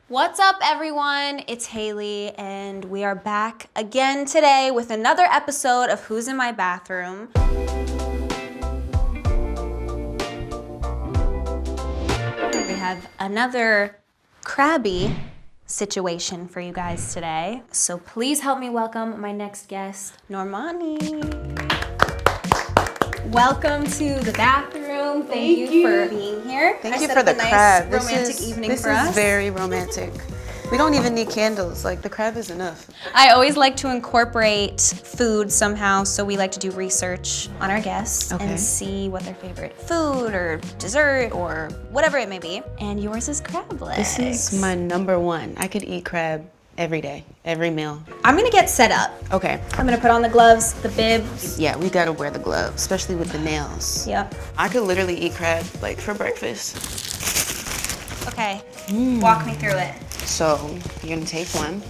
What's up, everyone? It's Hailey, and we are back again today with another episode of Who's in My Bathroom. We have another crabby situation for you guys today. So please help me welcome my next guest, Normani. Welcome to the bathroom. Thank you for being here. Thank you for the crab. Romantic evening for us. This is very romantic. We don't even need candles. Like, the crab is enough. I always like to incorporate food somehow, so we like to do research on our guests and see what their favorite food or dessert or whatever it may be. And yours is crab legs. This is my number one. I could eat crab every day, every meal. I'm gonna get set up. Okay. I'm gonna put on the gloves, the bibs. Yeah, we gotta wear the gloves, especially with the nails. Yep. I could literally eat crab, like, for breakfast. Okay, walk me through it. So, you're gonna take one.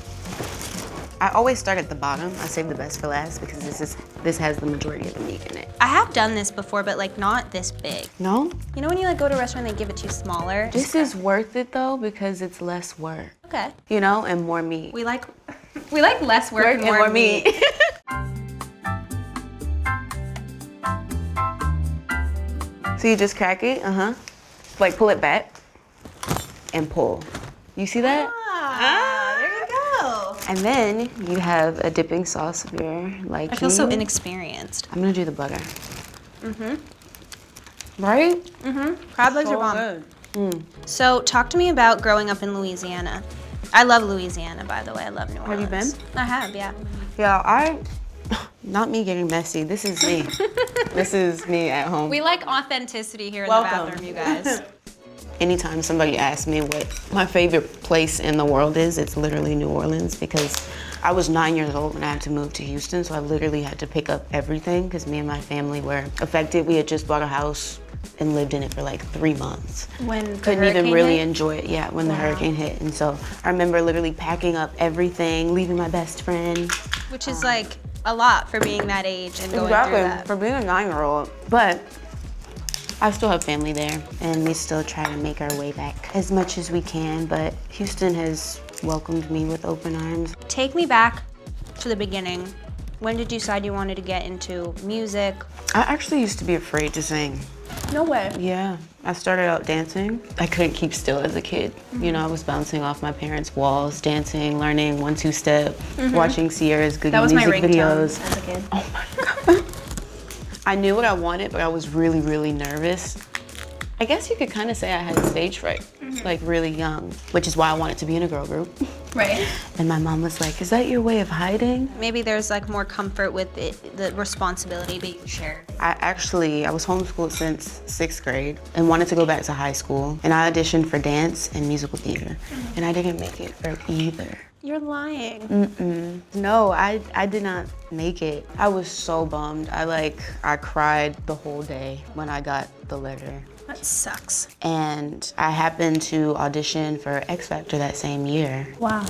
I always start at the bottom. I save the best for last because this has the majority of the meat in it. I have done this before, but like not this big. No? You know when you like go to a restaurant and they give it to you smaller? This is worth it though because it's less work. Okay. You know, and more meat. We like less work and more meat. So you just crack it, like pull it back and pull. You see that? There you go. And then you have a dipping sauce of your liking. I feel so inexperienced. I'm gonna do the butter. Right? Crab legs are bomb. So talk to me about growing up in Louisiana. I love Louisiana, by the way. I love New Orleans. Have you been? I have, yeah. Yeah, not me getting messy. This is me. This is me at home. We like authenticity here in Welcome. the bathroom, you guys. Anytime somebody asks me what my favorite place in the world is, it's literally New Orleans because I was 9 years old when I had to move to Houston, so I literally had to pick up everything because me and my family were affected. We had just bought a house and lived in it for like 3 months. When the Couldn't even hurricane really hit? enjoy it, yeah, when the hurricane hit. And so I remember literally packing up everything, leaving my best friend. Which is like a lot for being that age and going through that. For being a 9-year-old. But I still have family there, and we still try to make our way back as much as we can, but Houston has welcomed me with open arms. Take me back to the beginning. When did you decide you wanted to get into music? I actually used to be afraid to sing. No way. Yeah, I started out dancing. I couldn't keep still as a kid. You know, I was bouncing off my parents' walls, dancing, learning 1-2 step, watching Sierra's Goody That was music my ringtone videos. as a kid. Oh my God. I knew what I wanted, but I was really, really nervous. I guess you could kind of say I had stage fright, like really young, which is why I wanted to be in a girl group. Right. And my mom was like, is that your way of hiding? Maybe there's like more comfort with it, the responsibility being shared. I was homeschooled since 6th grade and wanted to go back to high school. And I auditioned for dance and musical theater. And I didn't make it for either. You're lying. No, I did not make it. I was so bummed. I cried the whole day when I got the letter. That sucks. And I happened to audition for X Factor that same year. Wow.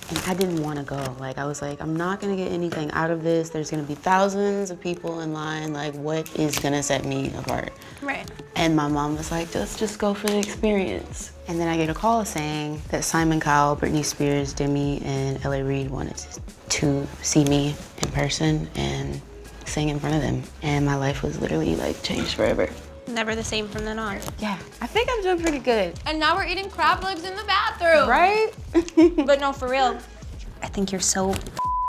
And I didn't want to go. Like, I was like, I'm not gonna get anything out of this. There's gonna be thousands of people in line. Like, what is gonna set me apart? Right. And my mom was like, just go for the experience. And then I get a call saying that Simon Cowell, Britney Spears, Demi, and L.A. Reid wanted to see me in person and sing in front of them. And my life was literally like changed forever. Never the same from then on. Yeah, I think I'm doing pretty good. And now we're eating crab legs in the bathroom. Right? But no, for real. I think you're so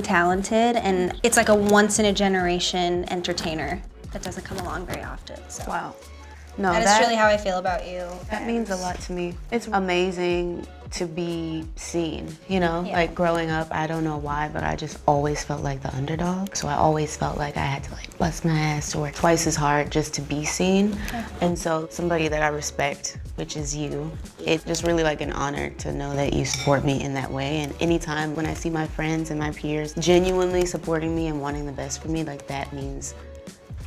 talented, and it's like a once in a generation entertainer that doesn't come along very often. So. Wow. No, That is truly how I feel about you. That means a lot to me. It's amazing to be seen, you know? Like growing up, I don't know why, but I just always felt like the underdog. So I always felt like I had to like bust my ass to work twice as hard just to be seen. And so somebody that I respect, which is you, it's just really like an honor to know that you support me in that way. And anytime when I see my friends and my peers genuinely supporting me and wanting the best for me, like that means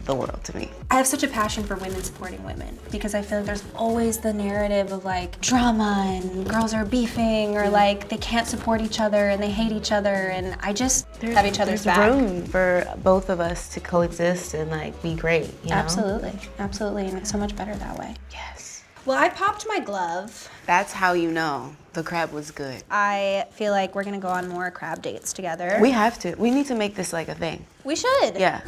the world to me. I have such a passion for women supporting women because I feel like there's always the narrative of like drama and girls are beefing or like they can't support each other and they hate each other, and I just have each other's back. There's room for both of us to coexist and like be great, you know? Absolutely, absolutely, and it's so much better that way. Yes. Well, I popped my glove. That's how you know the crab was good. I feel like we're gonna go on more crab dates together. We have to. We need to make this like a thing. We should. Yeah.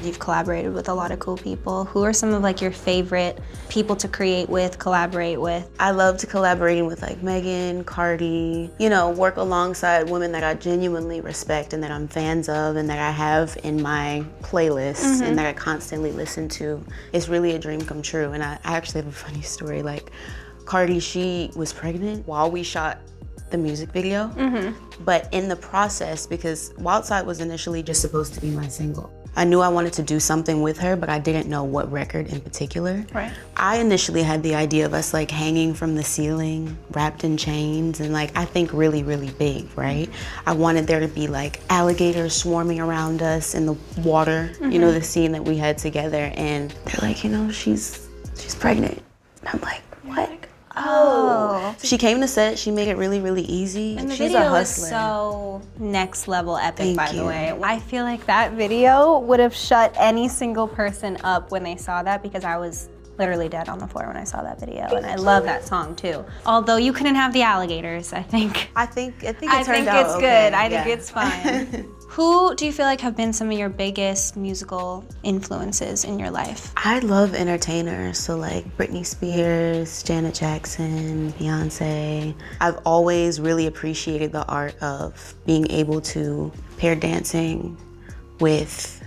You've collaborated with a lot of cool people. Who are some of like your favorite people to create with, collaborate with? I love to collaborating with like Megan, Cardi, you know, work alongside women that I genuinely respect and that I'm fans of and that I have in my playlists and that I constantly listen to. It's really a dream come true. And I actually have a funny story. Like Cardi, she was pregnant while we shot the music video, but in the process, because Wild Side was initially just supposed to be my single, I knew I wanted to do something with her, but I didn't know what record in particular. Right. I initially had the idea of us like hanging from the ceiling, wrapped in chains, and like I think really, really big, right? I wanted there to be like alligators swarming around us in the water, you know, the scene that we had together, and they're like, you know, she's pregnant. And I'm like, what? Oh. She came to set, she made it really, really easy. And the She's video a is hustler. so next level epic, Thank by the you. way. I feel like that video would have shut any single person up when they saw that, because I was literally dead on the floor when I saw that video. And I love that song too. Although you couldn't have the alligators, I think. I think it I turned think out it's okay. good. I think it's fine. Who do you feel like have been some of your biggest musical influences in your life? I love entertainers, so like Britney Spears, Janet Jackson, Beyonce. I've always really appreciated the art of being able to pair dancing with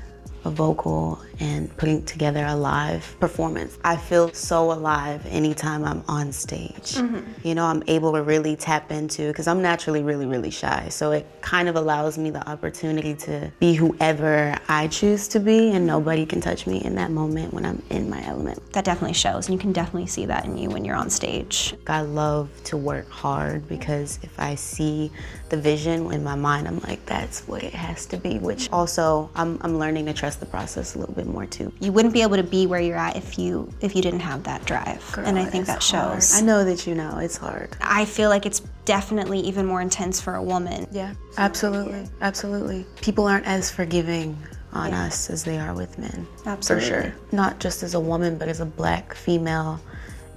a vocal and putting together a live performance. I feel so alive anytime I'm on stage. You know, I'm able to really tap into, because I'm naturally really, really shy. So it kind of allows me the opportunity to be whoever I choose to be, and nobody can touch me in that moment when I'm in my element. That definitely shows, and you can definitely see that in you when you're on stage. I love to work hard, because if I see the vision in my mind, I'm like, that's what it has to be, which also I'm learning to trust the process a little bit more too. You wouldn't be able to be where you're at if you didn't have that drive. Girl, and I think that it's shows. hard. I know that you know, it's hard. I feel like it's definitely even more intense for a woman. Yeah, absolutely, absolutely. People aren't as forgiving on us as they are with men. Absolutely. For sure. Not just as a woman, but as a Black female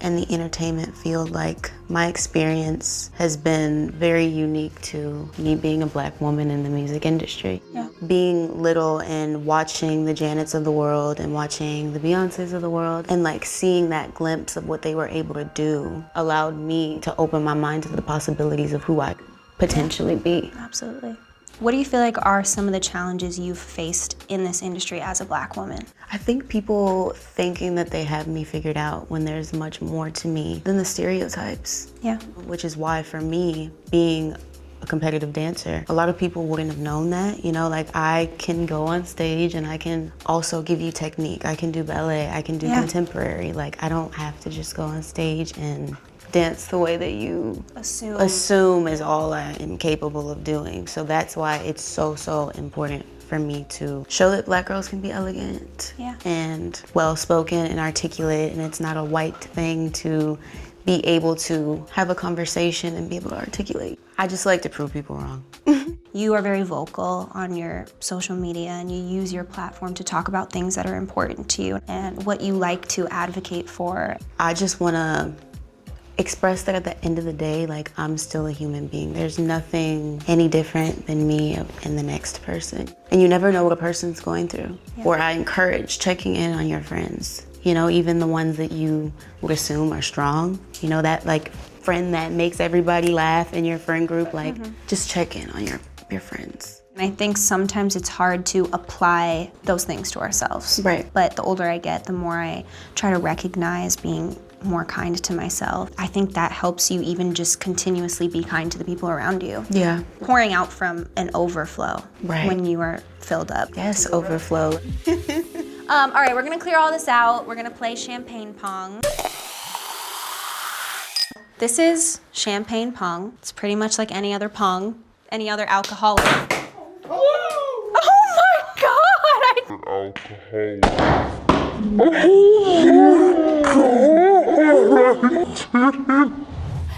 in the entertainment field. Like, my experience has been very unique to me being a Black woman in the music industry. Yeah. Being little and watching the Janets of the world and watching the Beyoncés of the world and like seeing that glimpse of what they were able to do allowed me to open my mind to the possibilities of who I could potentially be. Absolutely. What do you feel like are some of the challenges you've faced in this industry as a Black woman? I think people thinking that they have me figured out when there's much more to me than the stereotypes. Yeah. Which is why, for me, being a competitive dancer, a lot of people wouldn't have known that. You know, like, I can go on stage and I can also give you technique. I can do ballet, I can do contemporary. Like, I don't have to just go on stage and dance the way that you assume is all I am capable of doing. So that's why it's so important for me to show that Black girls can be elegant and well-spoken and articulate, and it's not a white thing to be able to have a conversation and be able to articulate. I just like to prove people wrong. You are very vocal on your social media, and you use your platform to talk about things that are important to you and what you like to advocate for. I just want to express that at the end of the day, like, I'm still a human being. There's nothing any different than me and the next person. And you never know what a person's going through. Or I encourage checking in on your friends. You know, even the ones that you would assume are strong. You know, that like friend that makes everybody laugh in your friend group, like just check in on your friends. And I think sometimes it's hard to apply those things to ourselves. Right. But the older I get, the more I try to recognize being more kind to myself. I think that helps you even just continuously be kind to the people around you. Yeah. Pouring out from an overflow when you are filled up. Yes, overflow. All right, we're gonna clear all this out. We're gonna play Champagne Pong. This is Champagne Pong. It's pretty much like any other Pong, any other alcoholic. Oh my God!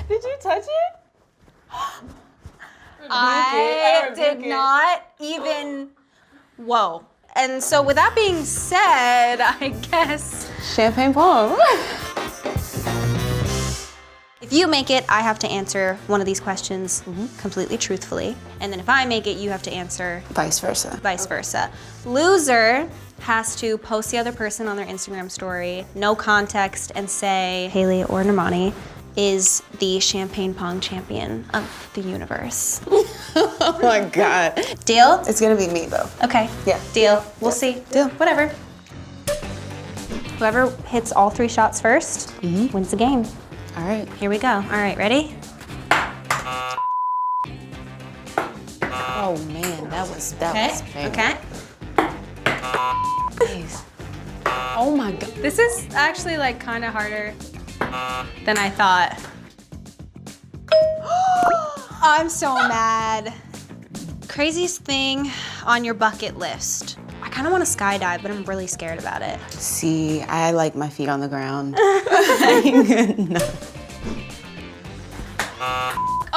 Did you touch it? I did not even, whoa. And so with that being said, I guess. Champagne Pong. If you make it, I have to answer one of these questions completely truthfully. And then if I make it, you have to answer Vice versa. vice versa. Loser has to post the other person on their Instagram story, no context, and say Hailey or Normani is the Champagne Pong champion of the universe. Oh my God. Deal? It's gonna be me though. Okay. Yeah. Deal. We'll see. Deal. Whatever. Whoever hits all 3 shots first wins the game. All right. Here we go. All right, ready? Oh man, that was Okay. Okay. Nice. Oh my God. This is actually like kind of harder than I thought. I'm so mad. Craziest thing on your bucket list. I kind of want to skydive, but I'm really scared about it. See, I like my feet on the ground. No.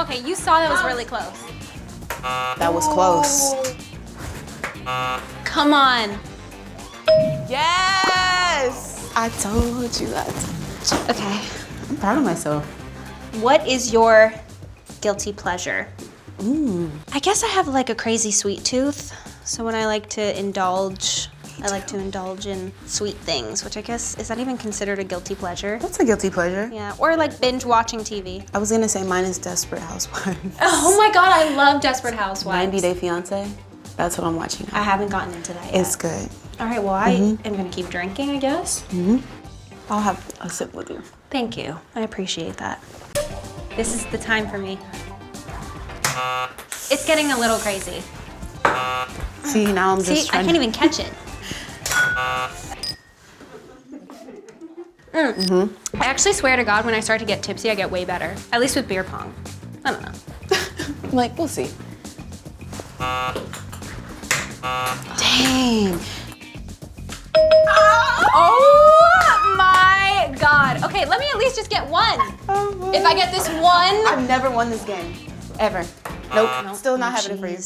Okay, you saw that was really close. That was close. Come on. Yes! I told you that. Okay. I'm proud of myself. What is your guilty pleasure? I guess I have like a crazy sweet tooth. So when I like to indulge, I like to indulge in sweet things, which I guess, is that even considered a guilty pleasure? That's a guilty pleasure. Yeah, or like binge watching TV. I was gonna say mine is Desperate Housewives. Oh my God, I love Desperate Housewives. 90 Day Fiance. That's what I'm watching now. I haven't gotten into that yet. It's good. All right, well, I am gonna keep drinking, I guess. I'll have a sip with you. Thank you, I appreciate that. This is the time for me. It's getting a little crazy. See, now I'm just See, I trying can't even catch it. I actually swear to God, when I start to get tipsy, I get way better. At least with beer pong. I don't know. I'm like, we'll see. Dang. Oh my God. Okay, let me at least just get one. If I get this one. I've never won this game, ever. Nope, still not having it for you.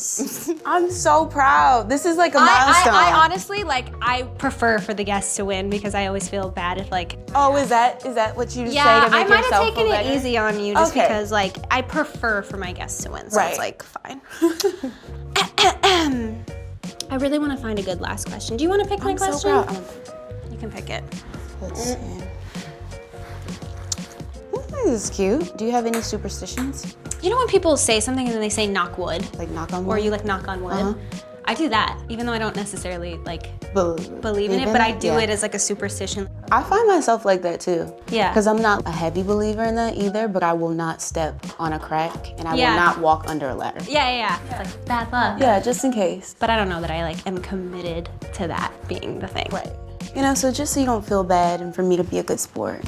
I'm so proud. This is like a milestone. I honestly, like, I prefer for the guests to win because I always feel bad if like. Oh, is that what you say to Yeah, make I might yourself have taken feel it better? easy on you just Okay. because like, I prefer for my guests to win, so Right. it's like, fine. I really want to find a good last question. Do you want to pick my I'm question? so proud. You can pick it. Let's see. This is cute. Do you have any superstitions? You know when people say something and then they say knock wood? Like knock on wood? Or you like knock on wood? I do that, even though I don't necessarily like believe in it, but I do Yeah. it as like a superstition. I find myself like that too. Yeah. Because I'm not a heavy believer in that either, but I will not step on a crack and I Yeah. will not walk under a ladder. Yeah. It's like bad luck. Yeah, just in case. But I don't know that I like am committed to that being the thing. Right. You know, so just so you don't feel bad and for me to be a good sport,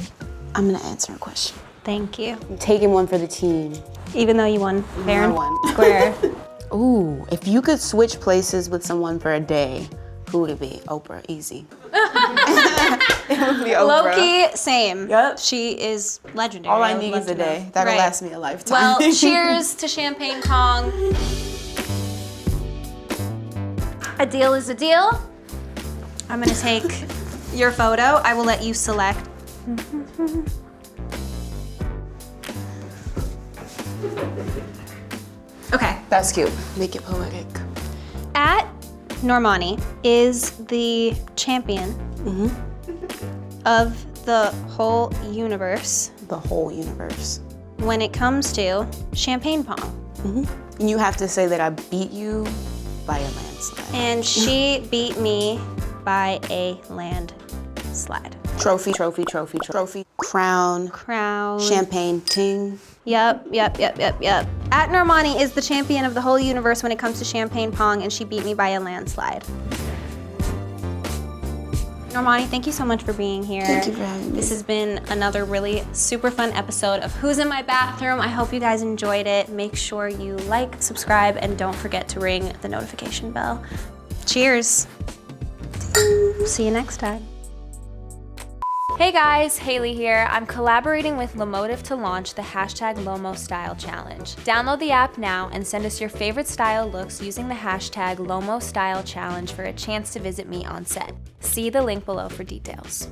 I'm gonna answer a question. Thank you. I'm taking one for the team. Even though you won fair and won. square. Ooh, if you could switch places with someone for a day, who would it be? Oprah, easy. It would be Oprah. Low-key, same. Yep. She is legendary. All I would need love is a to know. day. That'll Right. last me a lifetime. Well, cheers to Champagne Pong. A deal is a deal. I'm gonna take your photo. I will let you select. Okay. That's cute. Make it poetic. At Normani is the champion of the whole universe The whole universe. when it comes to Champagne Pong. And you have to say that I beat you by a landslide. And she beat me by a landslide. Trophy, trophy, trophy, trophy. Crown, Crown. champagne, ting. Yep. At Normani is the champion of the whole universe when it comes to Champagne Pong, and she beat me by a landslide. Normani, thank you so much for being here. Thank you for having me. This has been another really super fun episode of Who's in My Bathroom. I hope you guys enjoyed it. Make sure you like, subscribe, and don't forget to ring the notification bell. Cheers. See you next time. Hey guys, Hailey here. I'm collaborating with Lomotive to launch the hashtag Lomo Style Challenge. Download the app now and send us your favorite style looks using the hashtag Lomo Style Challenge for a chance to visit me on set. See the link below for details.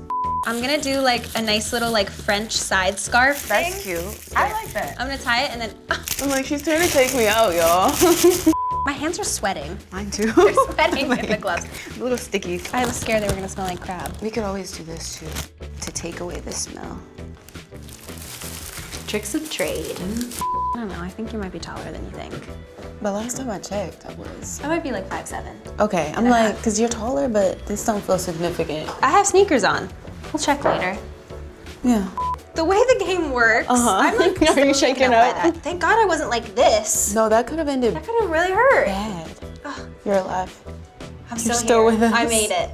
I'm gonna do like a nice little like French side scarf thing. That's cute. I like that. I'm gonna tie it and then, I'm like, she's trying to take me out, y'all. my hands are sweating. Mine too. They're sweating in the gloves. A little sticky. I was scared they were gonna smell like crab. We could always do this too, to take away the smell. Tricks of trade. I don't know, I think you might be taller than you think. But last time I checked, I was. I might be like 5'7". Okay, I'm like, because you're taller, but this don't feel significant. I have sneakers on. We'll check later. Yeah. The way the game works, I'm like, Are you so shaking by up? that. Thank God I wasn't like this. No, that could have ended That could have really hurt. bad. You're alive. I'm You're still still here. with us. I made it.